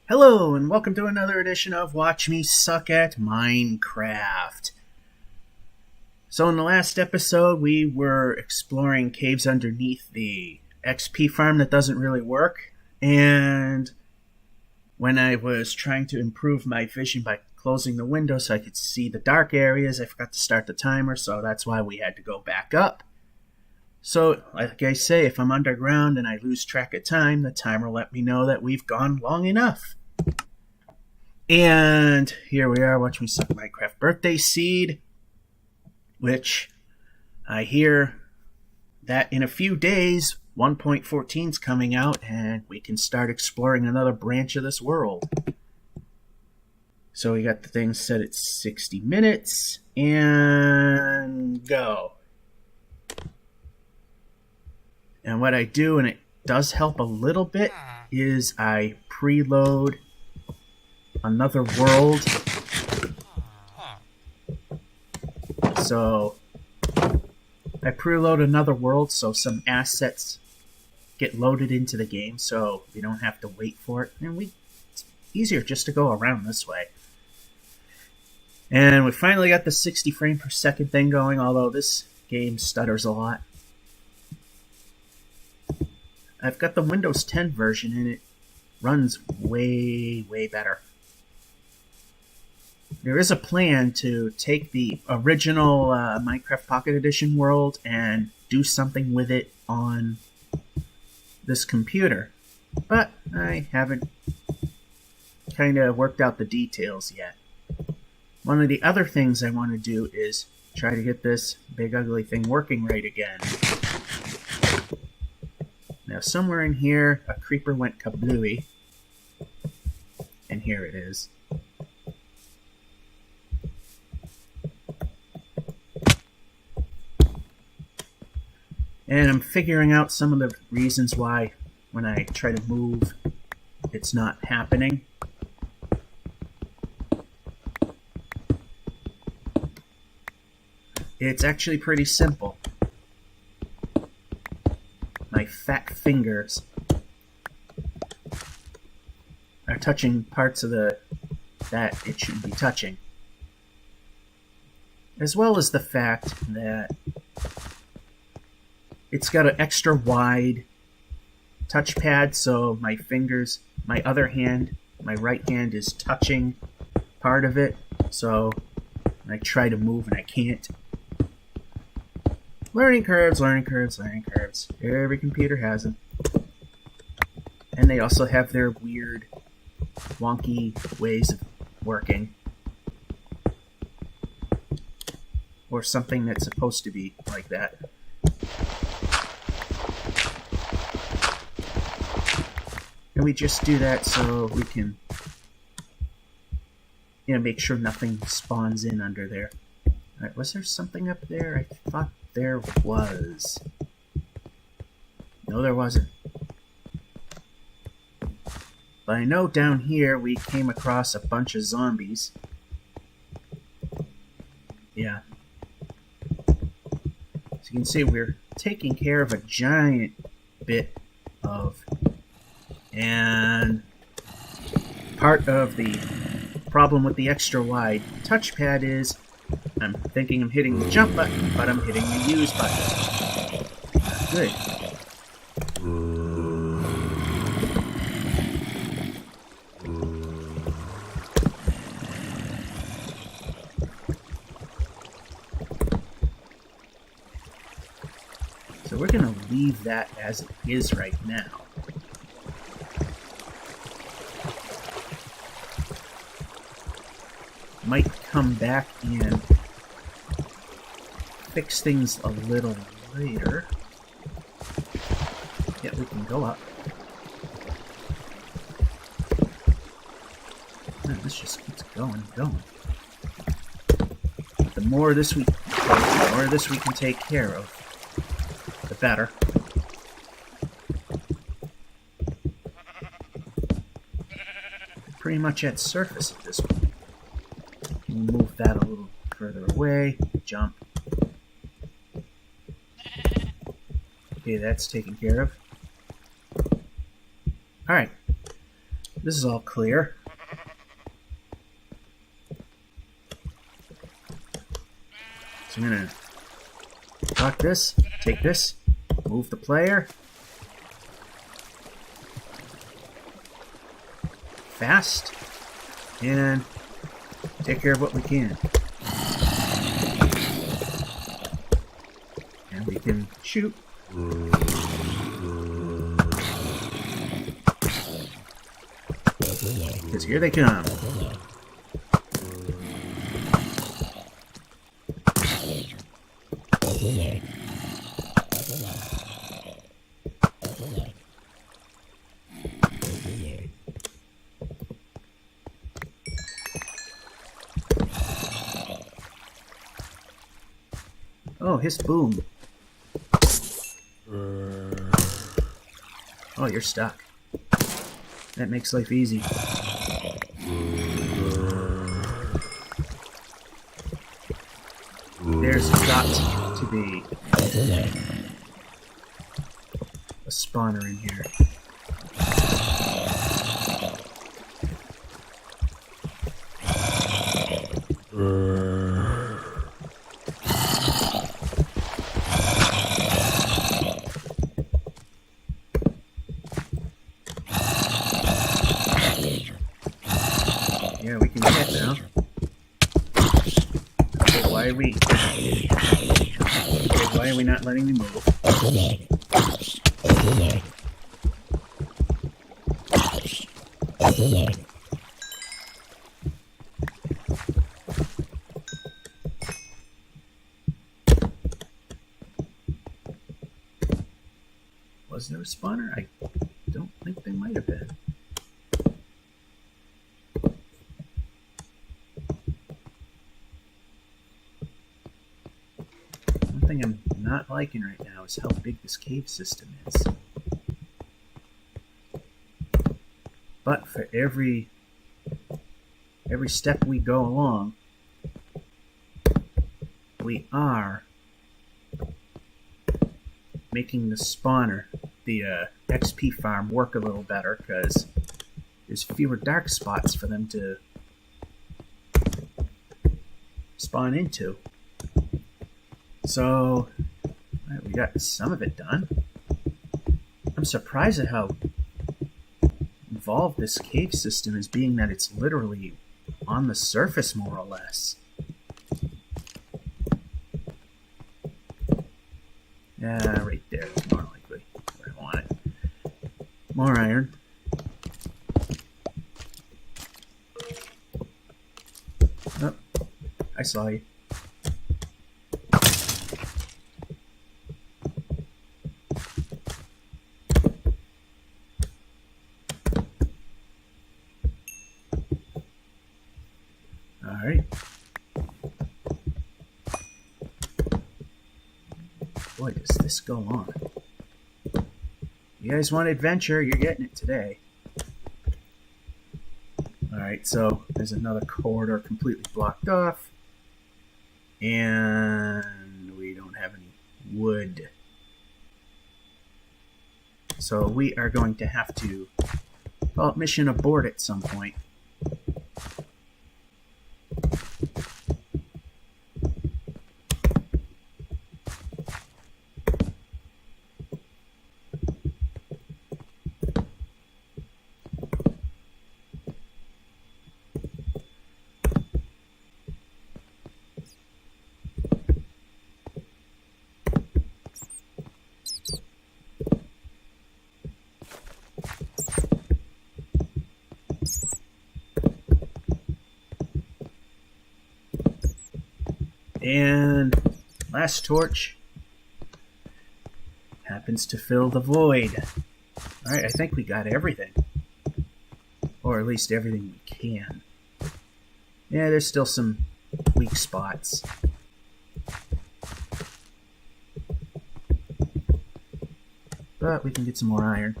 Hello, and welcome to another edition of Watch Me Suck at Minecraft. So in the last episode, we were exploring caves underneath the XP farm that doesn't really work, and when I was trying to improve my vision by closing the window so I could see the dark areas, I forgot to start the timer, so that's why we had to go back up. So, like I say, if I'm underground and I lose track of time, the timer will let me know that we've gone long enough. And here we are, Watch Me Suck Minecraft Birthday Seed, which I hear that in a few days, 1.14 is coming out, and we can start exploring another branch of this world. So we got the thing set at 60 minutes, and go. And what I do, and it does help a little bit, is I preload another world. So I preload another world so some assets get loaded into the game so we don't have to wait for it. And it's easier just to go around this way. And we finally got the 60 frame per second thing going, although this game stutters a lot. I've got the Windows 10 version and it runs way, way better. There is a plan to take the original Minecraft Pocket Edition world and do something with it on this computer, but I haven't kind of worked out the details yet. One of the other things I want to do is try to get this big ugly thing working right again. Now somewhere in here, a creeper went kablooey, and here it is. And I'm figuring out some of the reasons why when I try to move, it's not happening. It's actually pretty simple. My fat fingers are touching parts of that it shouldn't be touching. As well as the fact that it's got an extra wide touchpad, so my fingers, my other hand, my right hand is touching part of it, so I try to move and I can't. Learning curves, learning curves, learning curves. Every computer has them. And they also have their weird, wonky ways of working. Or something that's supposed to be like that. And we just do that so we can, make sure nothing spawns in under there. Alright, was there something up there? I thought there was. No, there wasn't. But I know down here we came across a bunch of zombies. Yeah. So you can see we're taking care of a giant bit of, and part of the problem with the extra wide touchpad is I'm thinking I'm hitting the jump button, but I'm hitting the use button. Good. So we're going to leave that as it is right now. Might come back and fix things a little later. Yeah, we can go up. Man, this just keeps going and going. The more of this we can take care of, the better. Pretty much at surface at this point. Move that a little further away. Jump. Okay, that's taken care of. Alright. this is all clear. So I'm gonna lock this, take this, move the player. Fast. And take care of what we can. And we can shoot. Because here they come. Oh, hiss boom. Oh, you're stuck. That makes life easy. There's got to be a spawner in here. Yeah, we can hit now. Okay, why are we not letting me move? Was there a spawner? I don't think there might have been. One thing I'm not liking right now is how big this cave system is. But for every step we go along, we are making the spawner, the XP farm, work a little better because there's fewer dark spots for them to spawn into. So, right, we got some of it done. I'm surprised at how involved this cave system is, being that it's literally on the surface, more or less. Yeah, right there is more likely where I want it. More iron. Oh, I saw you. Alright. Boy, does this go on. You guys want adventure, you're getting it today. Alright, so there's another corridor completely blocked off. And we don't have any wood. So we are going to have to call it mission abort at some point. And last torch happens to fill the void. Alright, I think we got everything. Or at least everything we can. Yeah, there's still some weak spots. But we can get some more iron.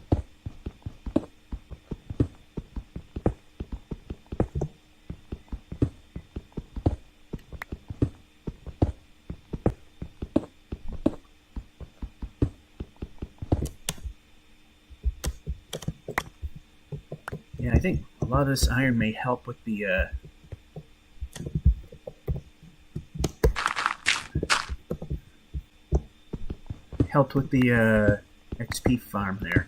Yeah, I think a lot of this iron may help with the XP farm there.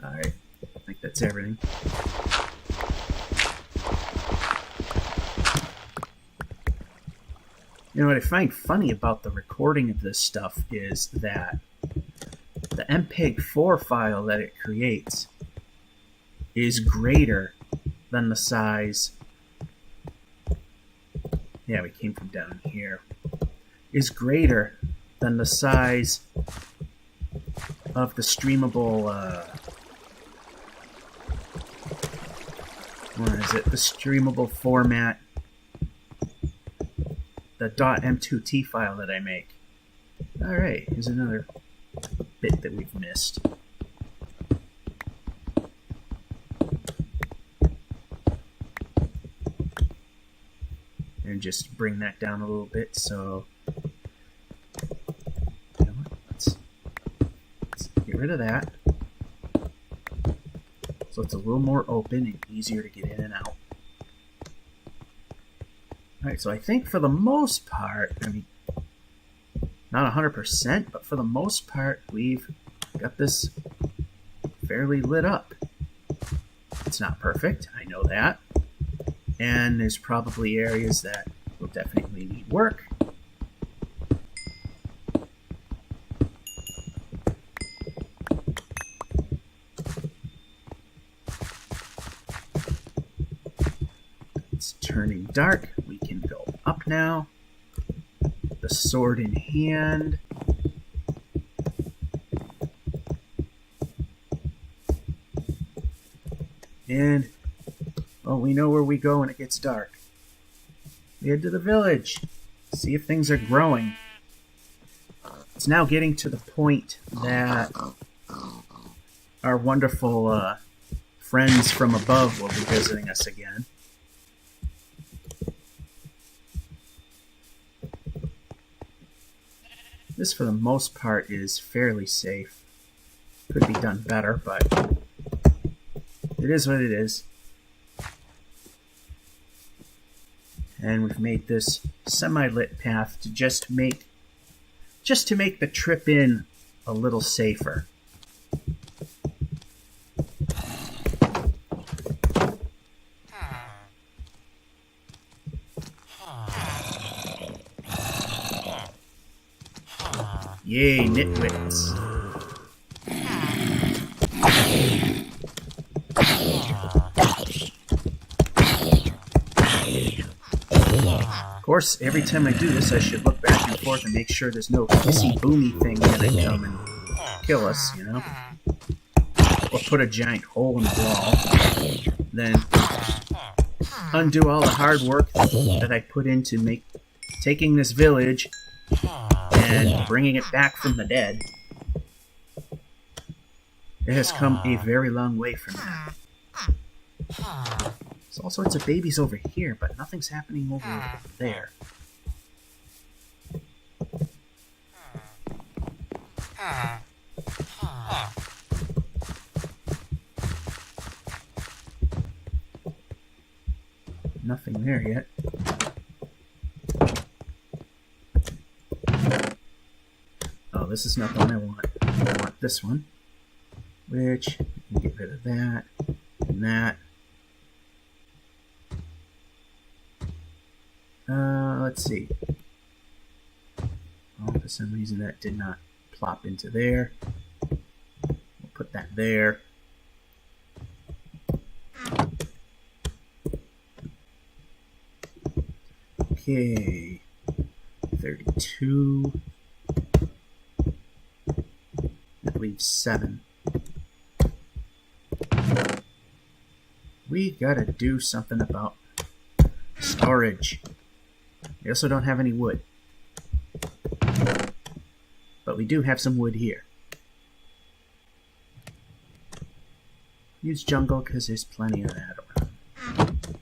Alright, I think that's everything. You know what I find funny about the recording of this stuff is that the MPEG-4 file that it creates is greater than the size. Yeah, we came from down here. Is greater than the size of the streamable. What is it? The streamable format. The .m2t file that I make. Alright, here's another bit that we've missed. And just bring that down a little bit, so you know what? Let's get rid of that. So it's a little more open and easier to get in and out. Alright, so I think for the most part, I mean, not 100%, but for the most part, we've got this fairly lit up. It's not perfect, I know that. And there's probably areas that will definitely need work. It's turning dark. We can go up now. The sword in hand. And, well, we know where we go when it gets dark. We head to the village. See if things are growing. It's now getting to the point that our wonderful friends from above will be visiting us again. This, for the most part, is fairly safe. Could be done better, but it is what it is. And we've made this semi-lit path to just to make the trip in a little safer. Yay, nitwits. Of course, every time I do this, I should look back and forth and make sure there's no hissy boomy thing gonna come and kill us, you know? Or put a giant hole in the wall. Then undo all the hard work that I put into taking this village and bringing it back from the dead. It has come a very long way from that. There's all sorts of babies over here, but nothing's happening over there. Nothing there yet. Oh, this is not the one I want. I want this one. Which, we can get rid of that and that. Let's see. Oh, for some reason that did not plop into there. We'll put that there. Okay. 32. That leaves 7. We gotta do something about storage. We also don't have any wood. But we do have some wood here. Use jungle because there's plenty of that around.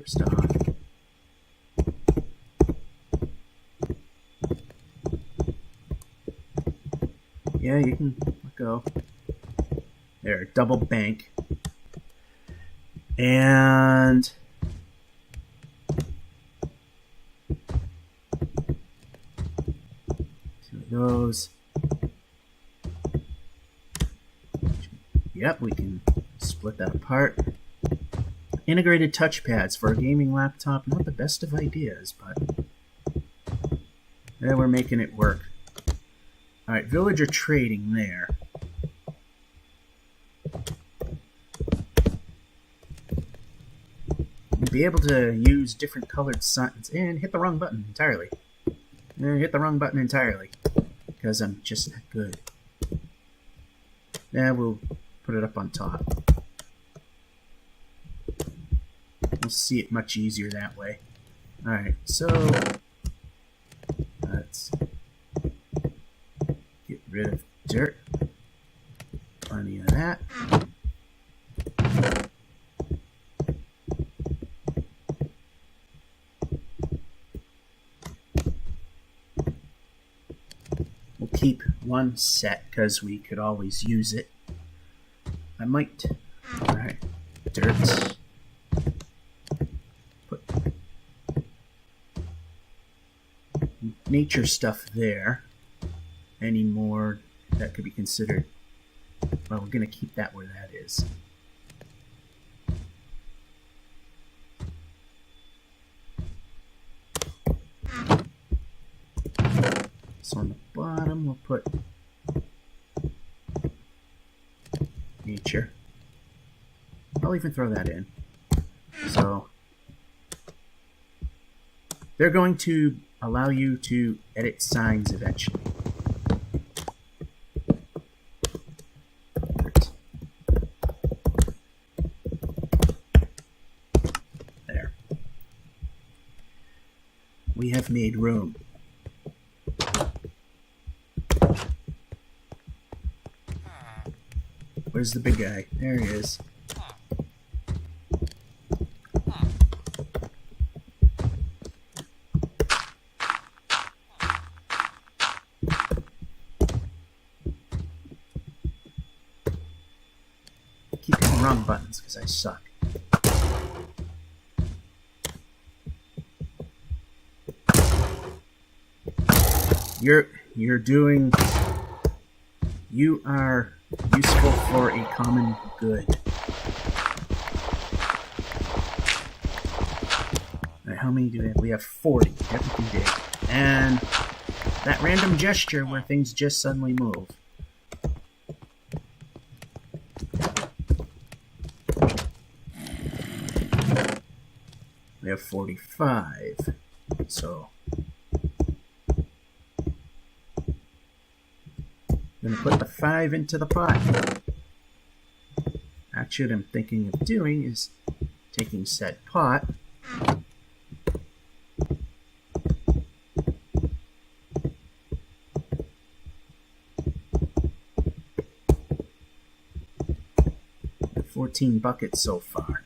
First off. Yeah, you can let go. There, double bank. And two of those. Yep, we can split that apart. Integrated touchpads for a gaming laptop, not the best of ideas, but yeah, we're making it work. Alright, villager trading there. You'll be able to use different colored signs and hit the wrong button entirely. Hit the wrong button entirely. Because I'm just that good. Yeah, we'll put it up on top. We'll see it much easier that way. Alright, so let's get rid of dirt. Plenty of that. We'll keep one set because we could always use it. I might. Alright, dirt. Put nature stuff there. Any more that could be considered. Well, we're going to keep that where that is. So on the bottom, we'll put nature. I'll even throw that in. So they're going to allow you to edit signs eventually. There. We have made room. Where's the big guy? There he is. Keep hitting the wrong buttons because I suck. You're doing. You are useful for a common good. Alright, how many do we have? We have 40. Everything did. And that random gesture where things just suddenly move. We have 45. So I'm going to put the 5 into the pot. Actually, what I'm thinking of doing is taking said pot, the 14 buckets so far.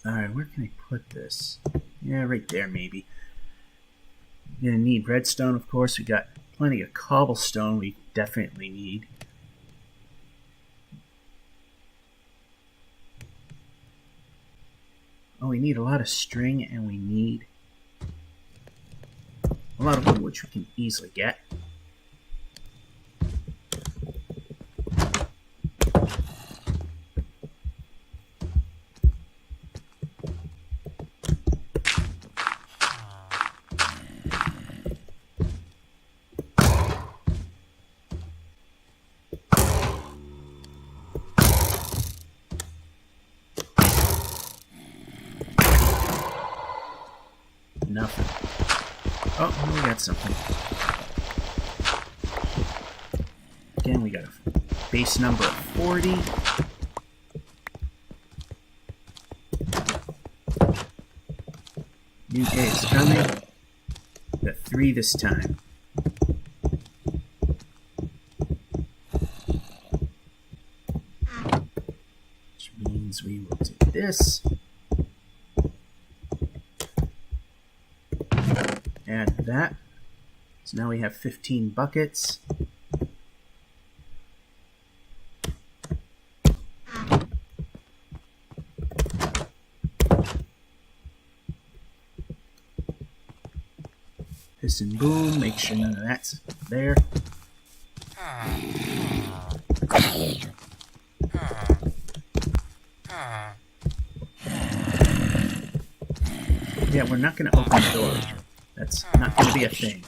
Alright, where can I put this? Yeah, right there maybe. You're gonna need redstone, of course. We got plenty of cobblestone we definitely need. Oh, we need a lot of string and we need a lot of wood, which we can easily get. Nothing. Oh, we got something. Again, we got a base number of 40. New day is coming. Got 3 this time. means we will do this. Add that. So now we have 15 buckets. Piston boom, make sure none of that's there. Yeah, we're not going to open the door. That's not going to be a thing.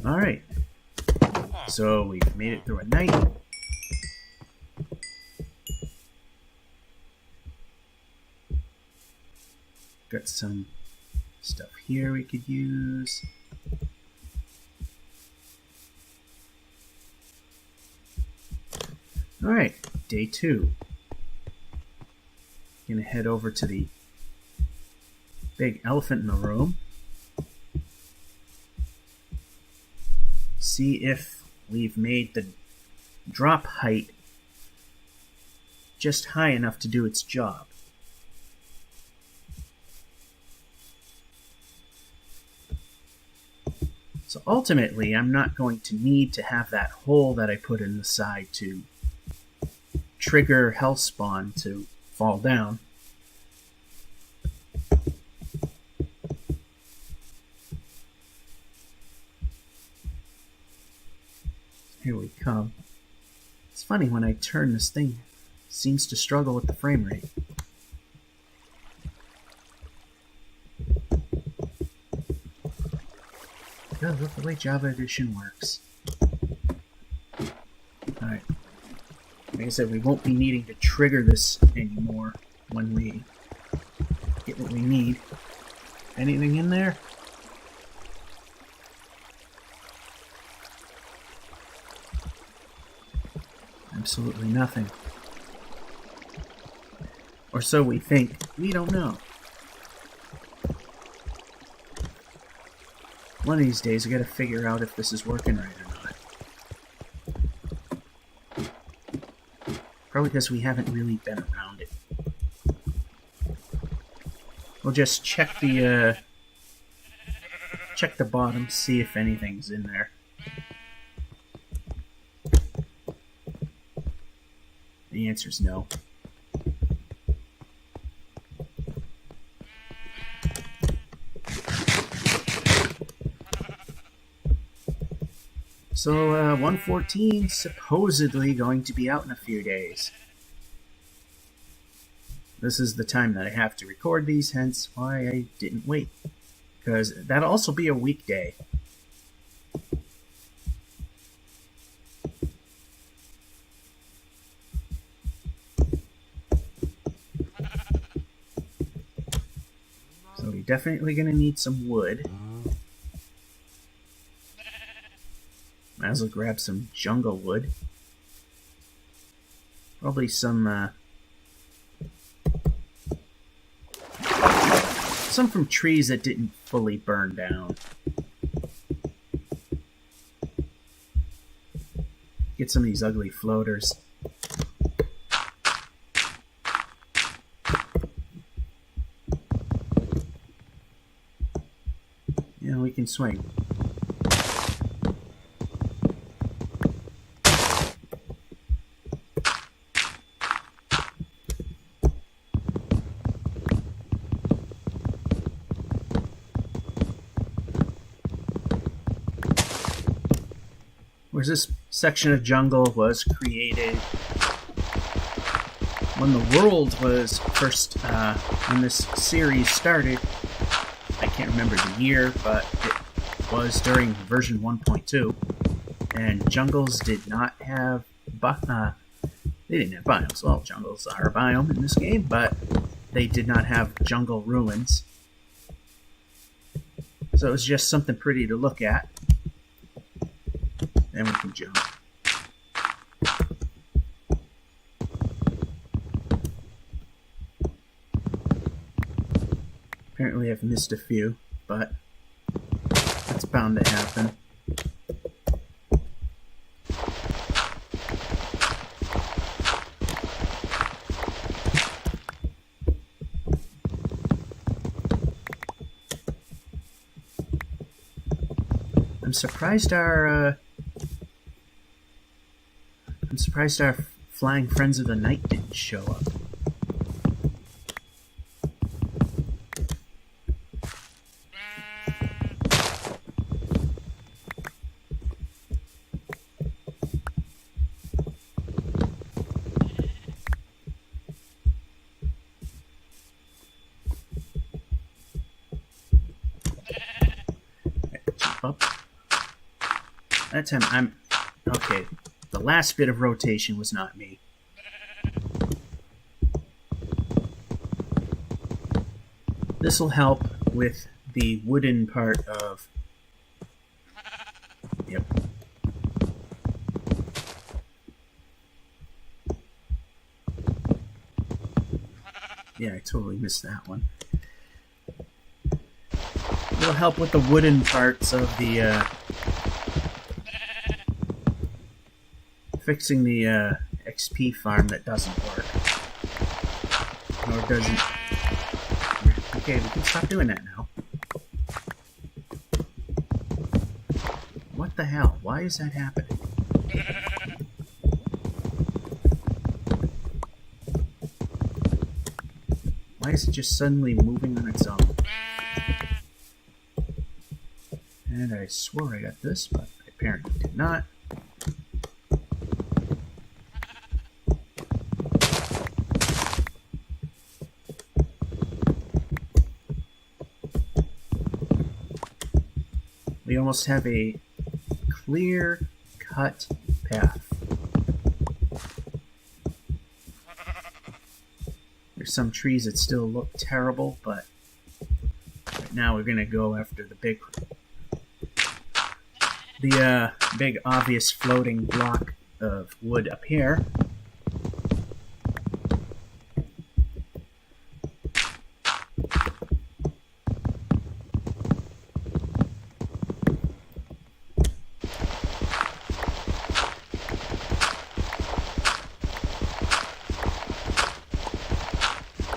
Alright, so we've made it through a night. Got some stuff here we could use. Alright, day 2. Gonna head over to the big elephant in the room. See if we've made the drop height just high enough to do its job. So ultimately, I'm not going to need to have that hole that I put in the side to trigger Hellspawn to fall down. Here we come. It's funny, when I turn this thing, it seems to struggle with the frame rate. Because of the way Java Edition works. Alright. Like I said, we won't be needing to trigger this anymore when we get what we need. Anything in there? Absolutely nothing. Or so we think. We don't know. One of these days I gotta figure out if this is working right or not. Probably because we haven't really been around it. We'll just check the bottom, see if anything's in there. The answer's no. So, 114 supposedly going to be out in a few days. This is the time that I have to record these, hence why I didn't wait. Because that'll also be a weekday. So we're definitely going to need some wood. Might as well grab some jungle wood. Probably some from trees that didn't fully burn down. Get some of these ugly floaters. Yeah, we can swing. Whereas this section of jungle was created when the world was first, when this series started. I can't remember the year, but it was during version 1.2, and jungles did not have They didn't have biomes. Well, jungles are a biome in this game, but they did not have jungle ruins. So it was just something pretty to look at. Then we can jump. Apparently I've missed a few, but that's bound to happen. I'm surprised our flying friends of the night didn't show up. Jump up. That time I'm okay. The last bit of rotation was not me. This will help with the wooden part of... Yep. Yeah, I totally missed that one. It'll help with the wooden parts of the... fixing the XP farm that doesn't work. Or doesn't... Okay, we can stop doing that now. What the hell? Why is that happening? Why is it just suddenly moving on its own? And I swore I got this, but I apparently did not. We almost have a clear-cut path. There's some trees that still look terrible, but right now we're gonna go after the big obvious floating block of wood up here.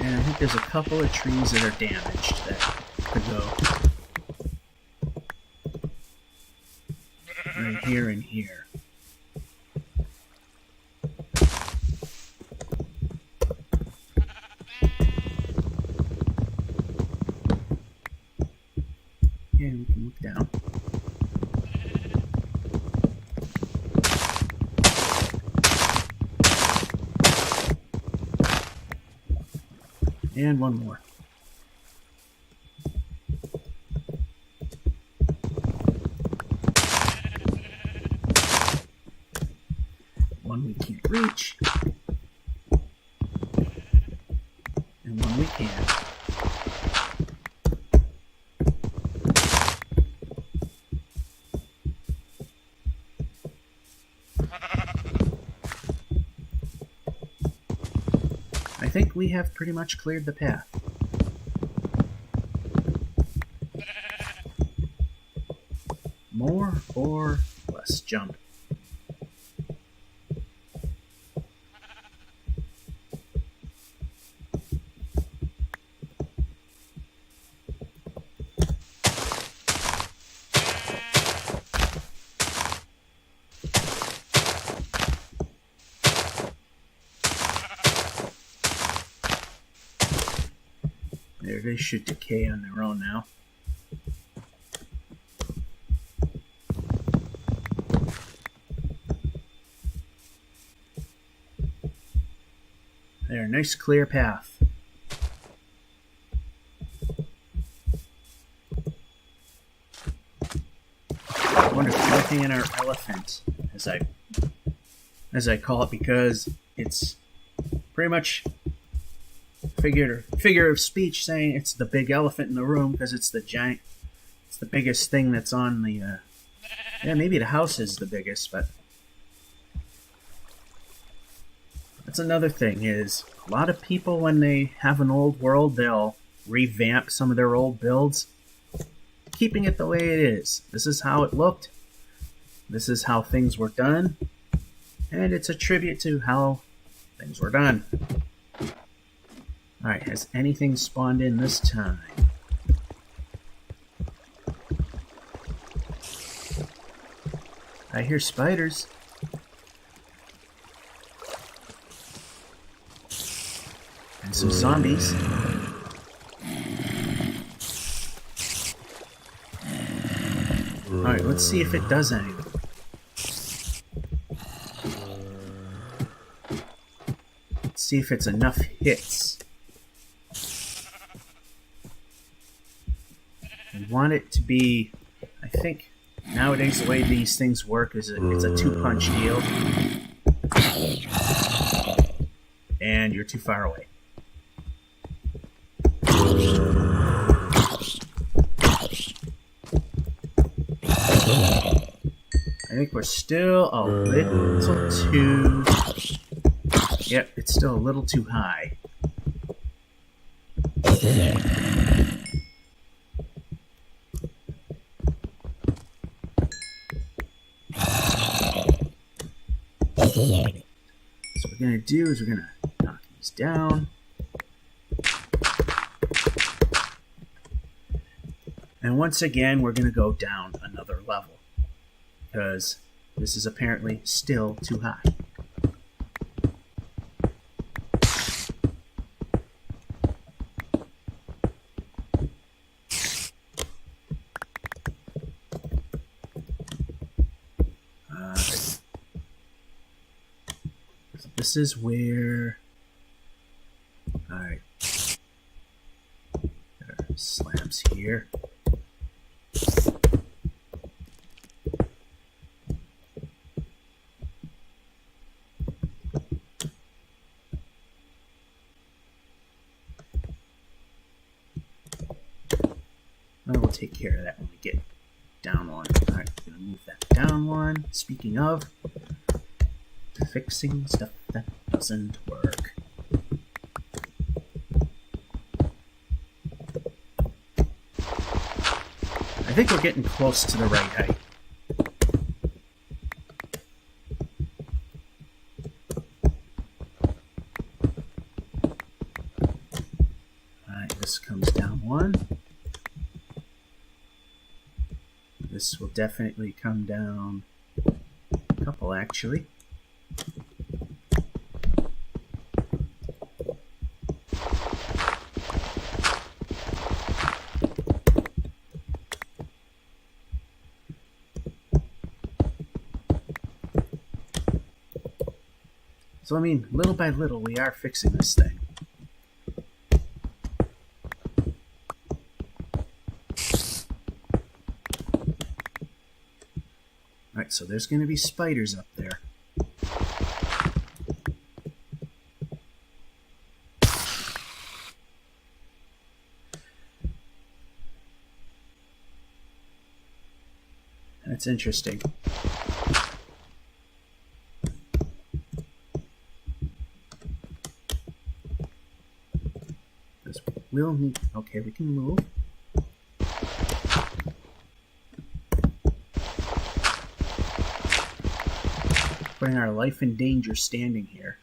And I think there's a couple of trees that are damaged that could go right here and here. Yeah, we can look down. And one more. One we can't reach. And one we can. I think we have pretty much cleared the path. More or less jump. There, they should decay on their own now. There, nice clear path. I wonder if we're looking at our elephant, as I call it, because it's pretty much figure of speech saying it's the big elephant in the room because it's the biggest thing that's on the, yeah, maybe the house is the biggest, but that's another thing is a lot of people when they have an old world, they'll revamp some of their old builds, keeping it the way it is. This is how it looked. This is how things were done. And it's a tribute to how things were done. Alright, has anything spawned in this time? I hear spiders. And some zombies. Alright, let's see if it does anything. Let's see if it's enough hits. We want it to be, I think, nowadays the way these things work is it's a two-punch deal. And you're too far away. I think we're still a little too... Yep, it's still a little too high. So what we're going to do is we're going to knock these down. And once again, we're going to go down another level. Because this is apparently still too high. So this is where... Alright. There are slabs here. We'll take care of that when we get down one. Alright, we're going to move that down one. Speaking of, fixing stuff that doesn't work. I think we're getting close to the right height. Alright, this comes down one. This will definitely come down a couple, actually. So, I mean, little by little, we are fixing this thing. Alright, so there's going to be spiders up there. That's interesting. This will need... Okay, we can move. Putting our life in danger standing here.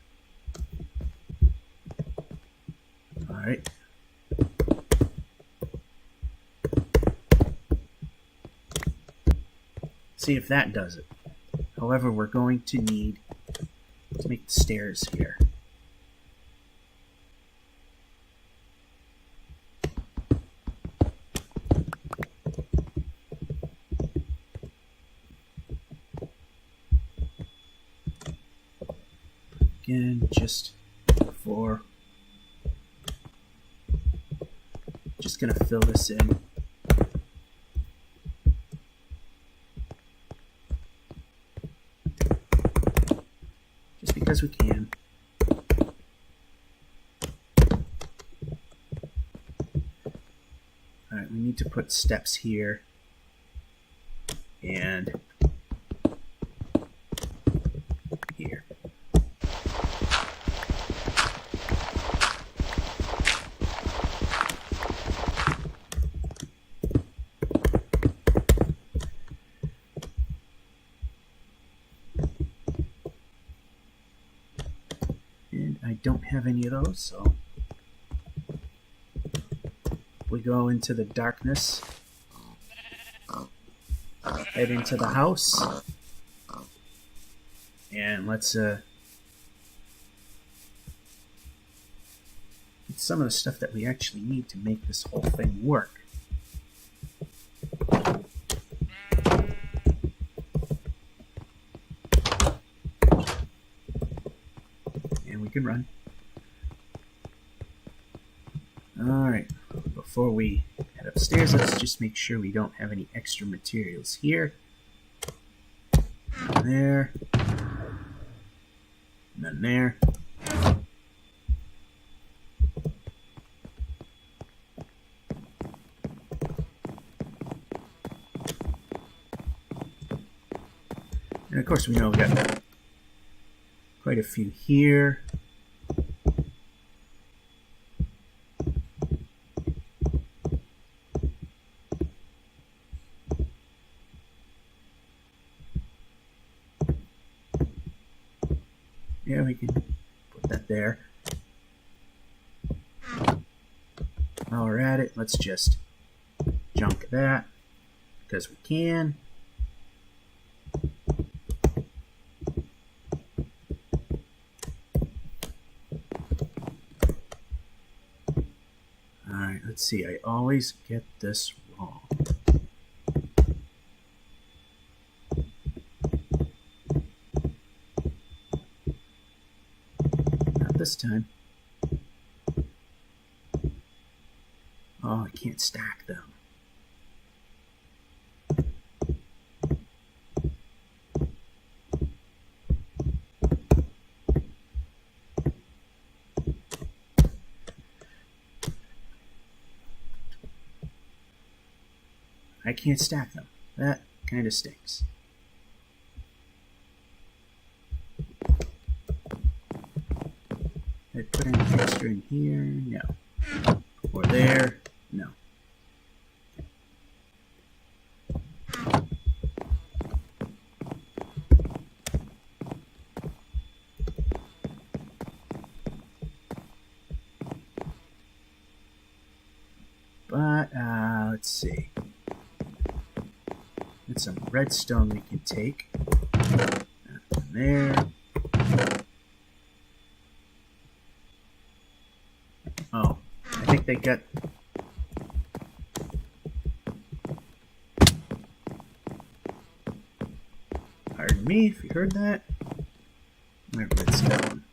Alright. See if that does it. However, we're going to need to make the stairs here. Again, just before. Just gonna fill this in. Just because we can. we need to put steps here and here. And I don't have any of those, so we go into the darkness, head into the house, and let's get some of the stuff that we actually need to make this whole thing work. And we can run. Alright, before we head upstairs, let's just make sure we don't have any extra materials here. And there. And then there. And of course we know we've got quite a few here. Yeah, we can put that there. While we're at it, let's just junk that, because we can. Alright, let's see. I always get this wrong. This time. Oh, I can't stack them. I can't stack them. That kind of stinks. I put any extra in here? No. Or there? No. But, let's see. There's some redstone we can take. There. Oh, I think they got... Pardon me if you heard that. My redstone.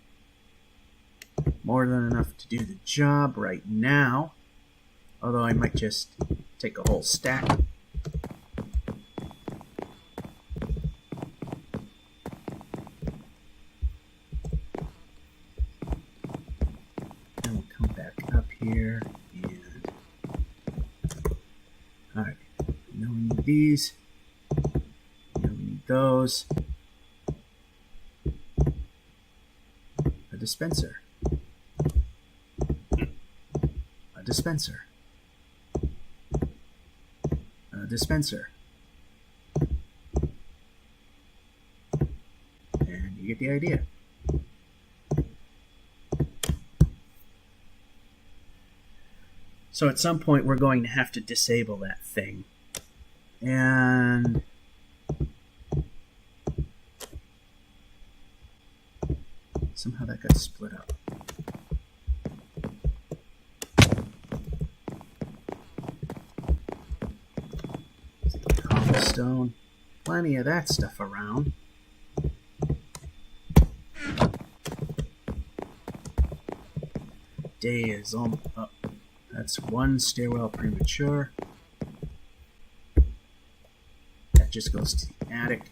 More than enough to do the job right now. Although I might just take a whole stack. Here and alright, now we need these, now we need those, a dispenser, a dispenser, a dispenser, and you get the idea. So at some point we're going to have to disable that thing. And somehow that got split up. Cobblestone. Plenty of that stuff around. Day is almost up. That's one stairwell premature. That just goes to the attic.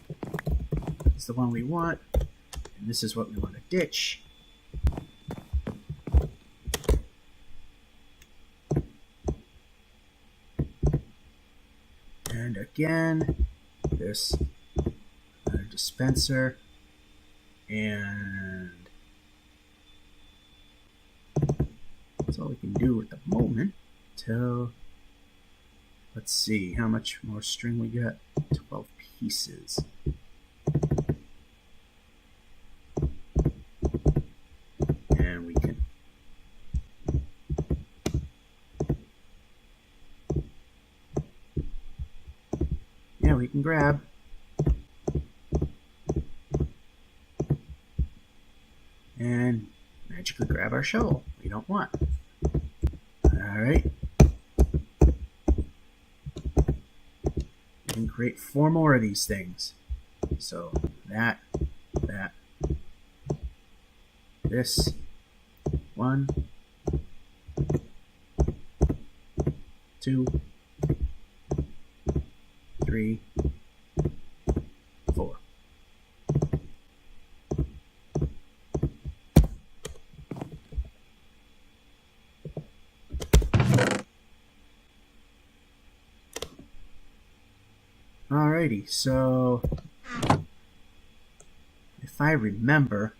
It's the one we want. And this is what we want to ditch. And again, this dispenser, and that's all we can do at the moment till, let's see how much more string we got. 12 pieces. And we can grab. And magically grab our shovel we don't want. Alright. We can create 4 more of these things. So that, this, 1, 2, 3, 4. Alrighty, so if I remember,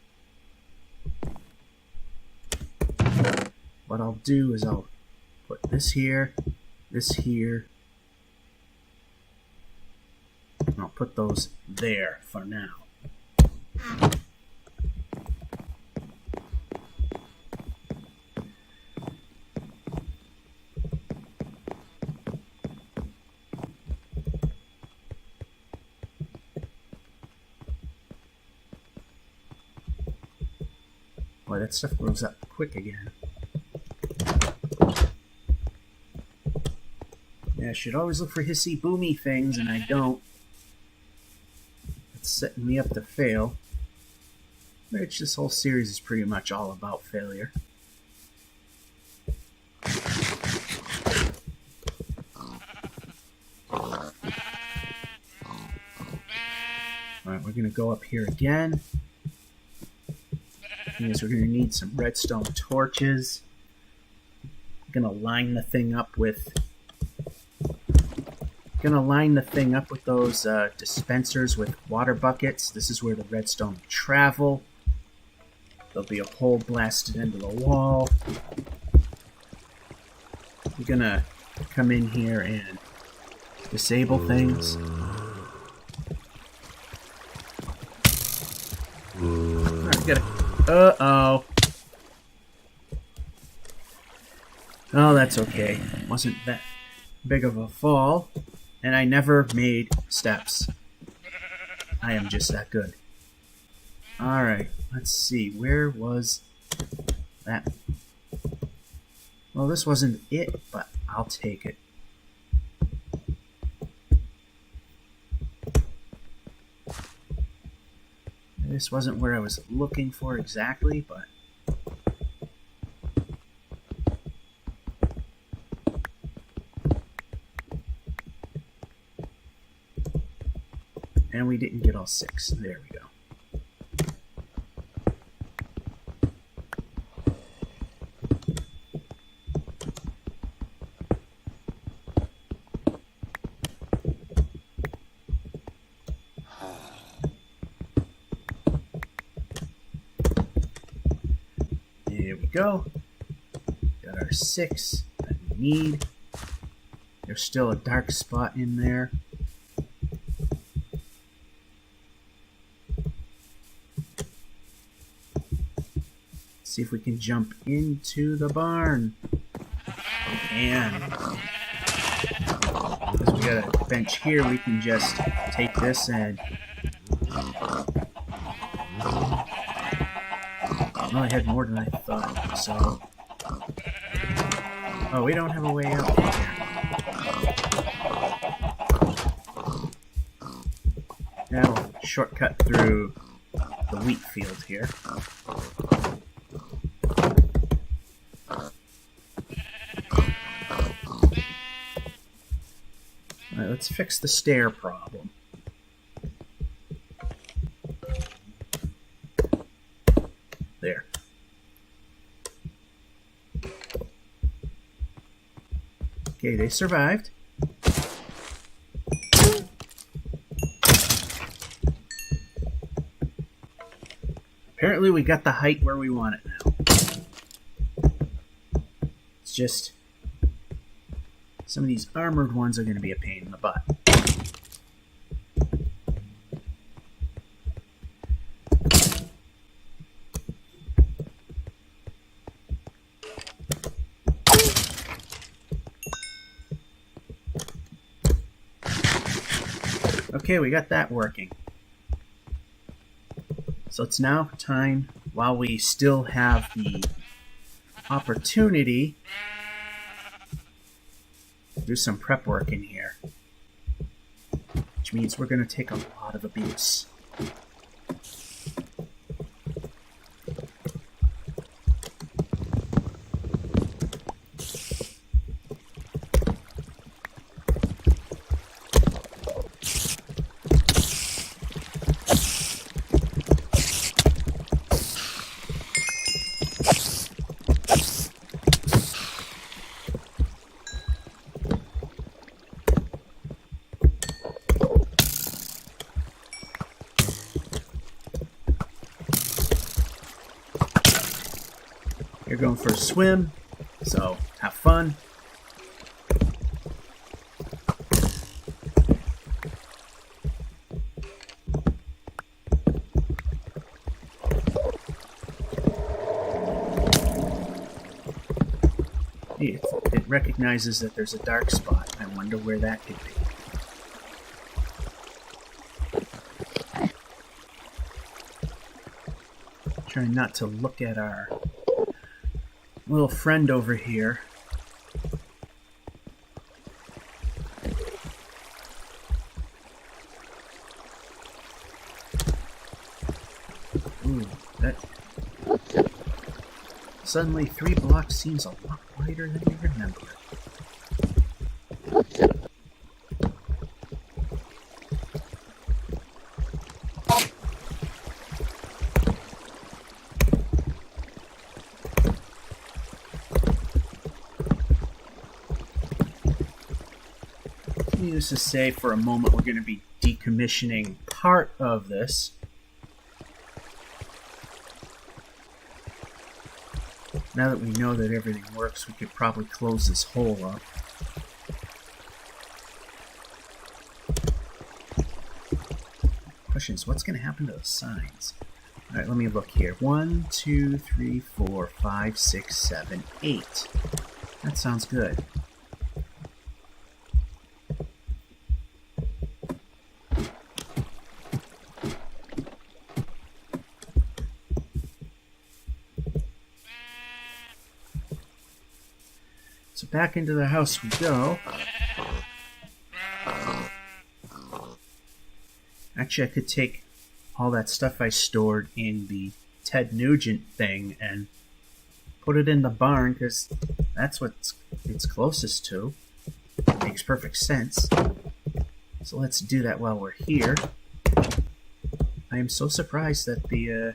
what I'll do is I'll put this here, and I'll put those there for now. Boy, that stuff grows up quick again. Yeah, I should always look for hissy boomy things, and I don't. It's setting me up to fail. Which this whole series is pretty much all about failure. Alright, we're going to go up here again. Because we're going to need some redstone torches. I'm going to line the thing up with those dispensers with water buckets. This is where the redstone will travel. There'll be a hole blasted into the wall. We're going to come in here and disable things. Alright, got it. Uh-oh. Oh, that's okay. It wasn't that big of a fall. And I never made steps. I am just that good. Alright, let's see. Where was that? Well, this wasn't it, but I'll take it. This wasn't where I was looking for exactly, but and we didn't get all 6. There we go. There we go. Got our 6 that we need. There's still a dark spot in there. See if we can jump into the barn. And because we got a bench here, we can just take this and well, I had more than I thought, so oh, we don't have a way out here. Now we'll shortcut through the wheat field here. Alright, let's fix the stair problem. There. Okay, they survived. Apparently we got the height where we want it now. It's just some of these armored ones are going to be a pain in the butt. Okay, we got that working. So it's now time, while we still have the opportunity, to do some prep work in here. Which means we're going to take a lot of abuse. You're going for a swim, so have fun. It recognizes that there's a dark spot. I wonder where that could be. Trying not to look at our little friend over here. Ooh, that... Suddenly 3 blocks seems a lot wider than you remember. Needless to say, for a moment, we're going to be decommissioning part of this. Now that we know that everything works, we could probably close this hole up. Question is, what's going to happen to the signs? Alright, let me look here. 1, 2, 3, 4, 5, 6, 7, 8. That sounds good. So back into the house we go. Actually, I could take all that stuff I stored in the Ted Nugent thing and put it in the barn, because that's what it's closest to. Makes perfect sense. So let's do that while we're here. I am so surprised that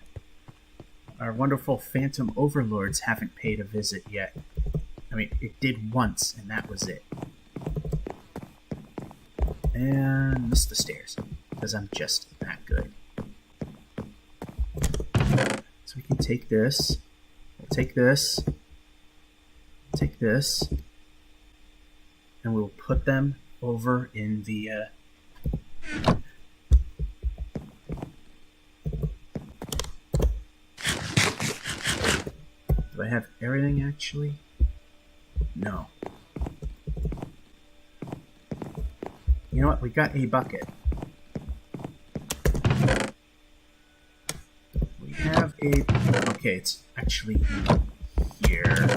our wonderful phantom overlords haven't paid a visit yet. I mean, it did once, and that was it. And missed the stairs, because I'm just that good. So we can take this. We'll take this. Take this. And we'll put them over in the... Do I have everything, actually? No. You know what? We got a bucket. We have a... Okay, it's actually here.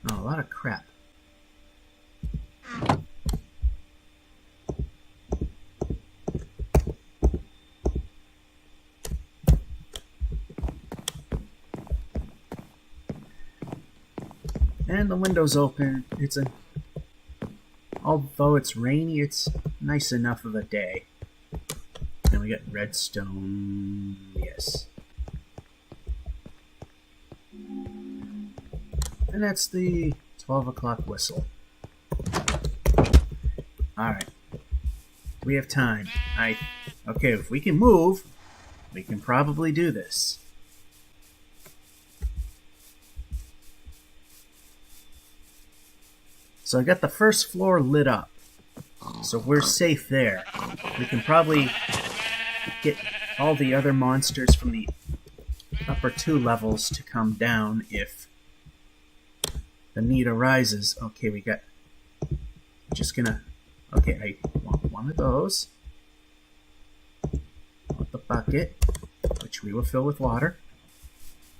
Oh, a lot of crap. And the window's open. Although it's rainy, it's nice enough of a day. And we got redstone. Yes. And that's the 12 o'clock whistle. Alright. We have time. Okay, if we can move, we can probably do this. So I got the first floor lit up. So we're safe there. We can probably get all the other monsters from the upper 2 levels to come down if the need arises. Okay, we got... Just gonna... Okay, I want one of those. I want the bucket, which we will fill with water,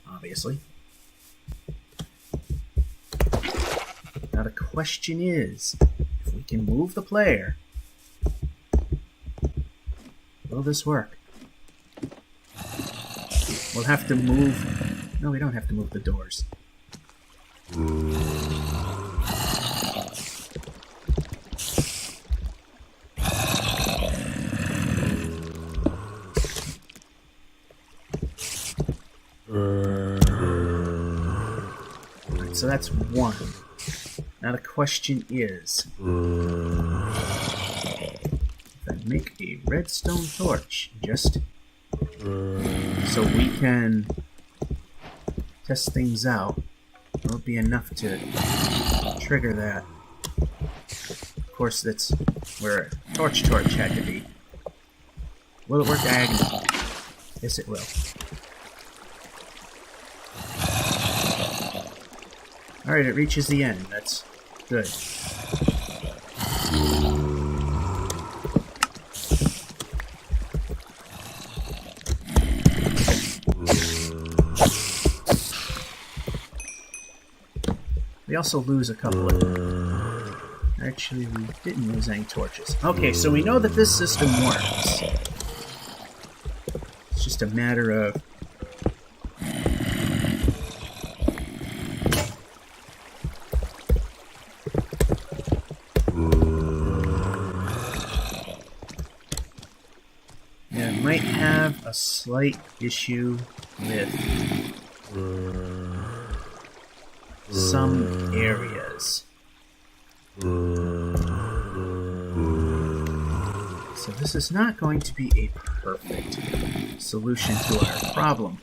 obviously. Now the question is, if we can move the player, will this work? We'll have to move... No, we don't have to move the doors. So that's one. Now the question is, if I make a redstone torch, just so we can test things out, will it be enough to trigger that? Of course, that's where a torch had to be. Will it work diagonally? Yes, it will. Alright, it reaches the end. That's good. We also lose a couple of... Actually, we didn't lose any torches. Okay, so we know that this system works. It's just a matter of... Yeah, it might have a slight issue with some areas. So this is not going to be a perfect solution to our problem.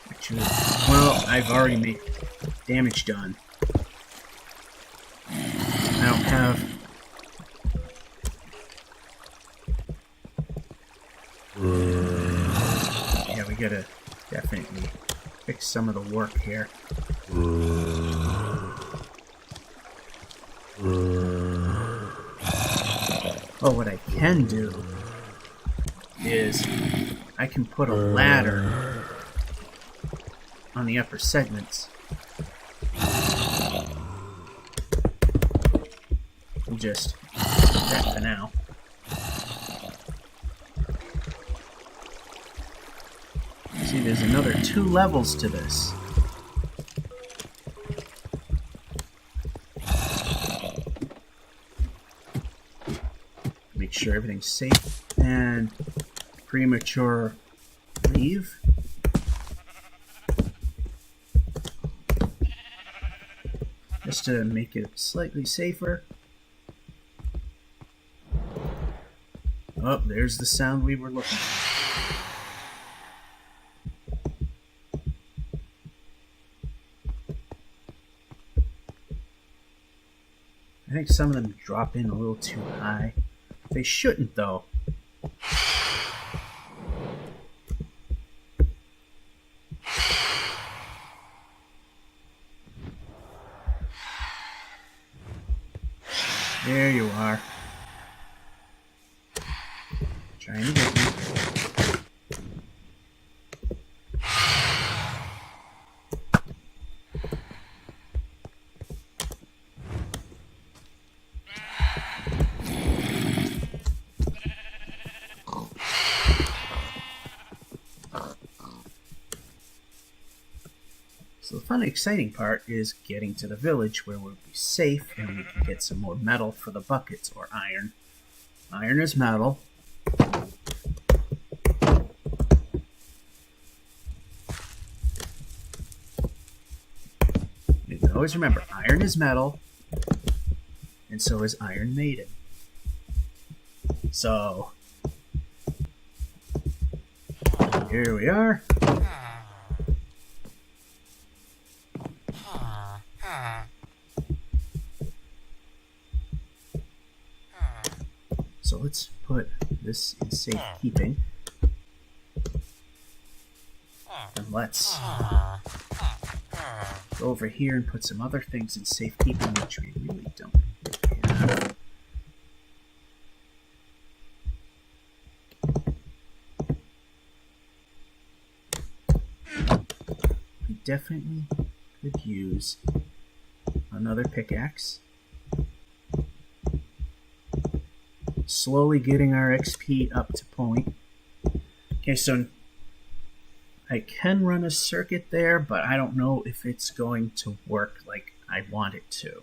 Actually, well, I've already made damage done. I don't have... Yeah, we gotta definitely fix some of the work here. Oh, what I can do is I can put a ladder on the upper segments. We'll just do that for now. See, there's another 2 levels to this. Make sure everything's safe and premature leave. Just to make it slightly safer. Oh, there's the sound we were looking for. I think some of them drop in a little too high. They shouldn't, though. There you are. Trying to get me. So the fun and exciting part is getting to the village where we'll be safe and we can get some more metal for the buckets, or iron. Iron is metal, always remember, iron is metal, and so is Iron Maiden. So, here we are. So let's put this in safekeeping. And let's go over here and put some other things in safekeeping, which we really don't have. We definitely could use another pickaxe. Slowly getting our XP up to point. Okay, so I can run a circuit there, but I don't know if it's going to work like I want it to.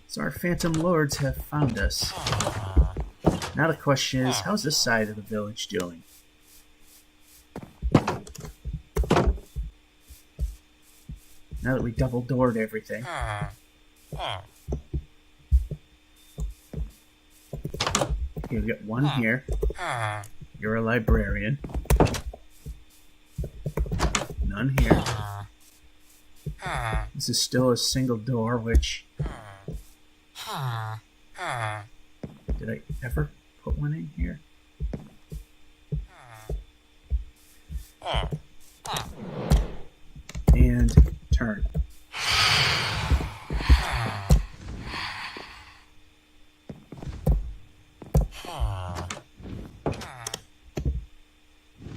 So our Phantom Lords have found us. Now the question is, how's this side of the village doing? Now that we double-doored everything. Okay, we got one here. You're a librarian. None here. This is still a single door, which... Did I ever put one in here? And turn.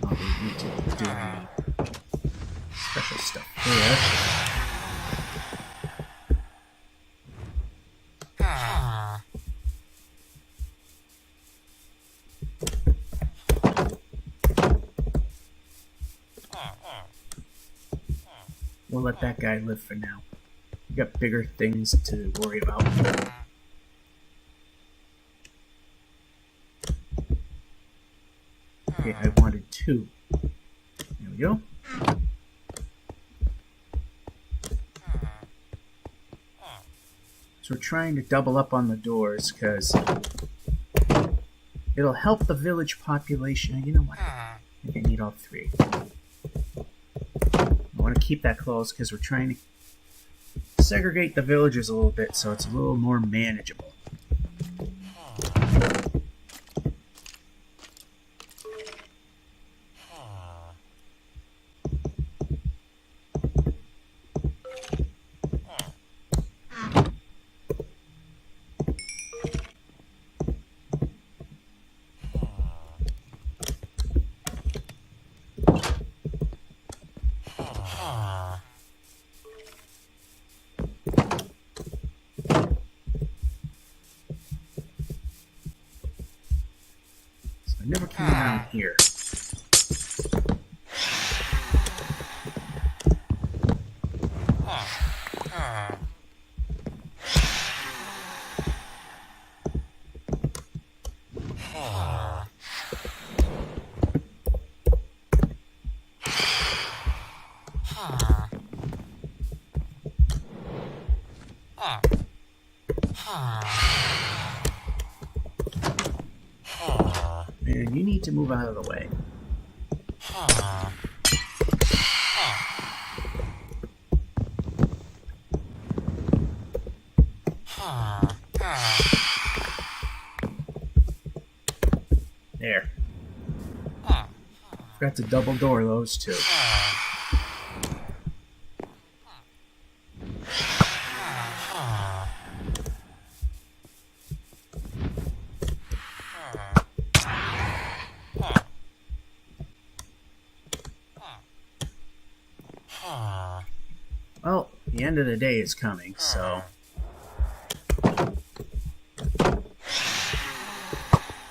Oh, we need to do any special stuff there. We'll let that guy live for now. We got bigger things to worry about. Okay, I wanted 2. There we go. So we're trying to double up on the doors because it'll help the village population. You know what? I think I need all 3. I want to keep that closed because we're trying to segregate the villagers a little bit so it's a little more manageable. I never came around here. And you need to move out of the way. There. Forgot to double door those 2. Well, the end of the day is coming, so...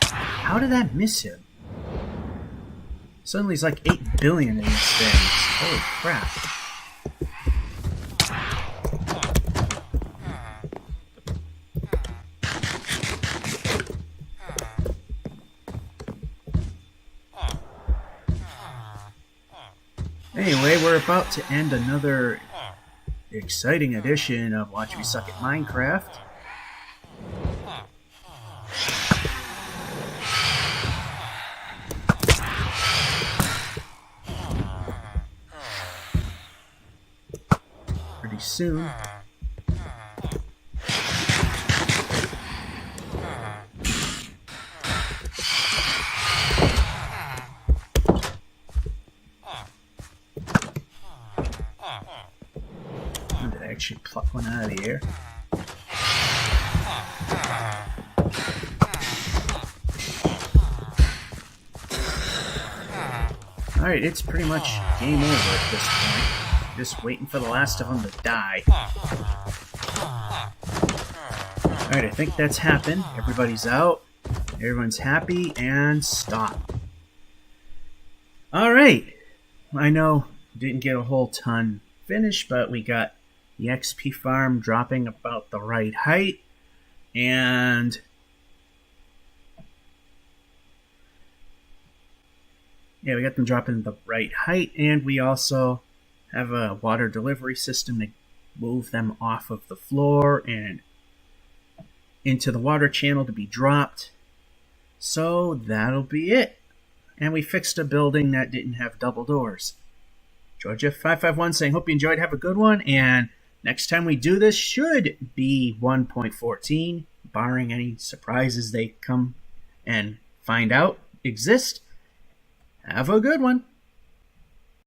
How did that miss him? Suddenly he's like 8 billion in these things. Holy crap. Anyway, we're about to end another exciting edition of Watch Me Suck at Minecraft. Pretty soon. Did I actually pluck one out of the air? Alright, it's pretty much game over at this point. Just waiting for the last of them to die. Alright, I think that's happened. Everybody's out. Everyone's happy, and stop. Alright. I know didn't get a whole ton finished, but we got the XP farm dropping about the right height. And yeah, we got them dropping the right height, and we also have a water delivery system to move them off of the floor and into the water channel to be dropped. So that'll be it. And we fixed a building that didn't have double doors. Georgia551 saying, hope you enjoyed, have a good one, and next time we do this should be 1.14, barring any surprises they come and find out exist. Have a good one.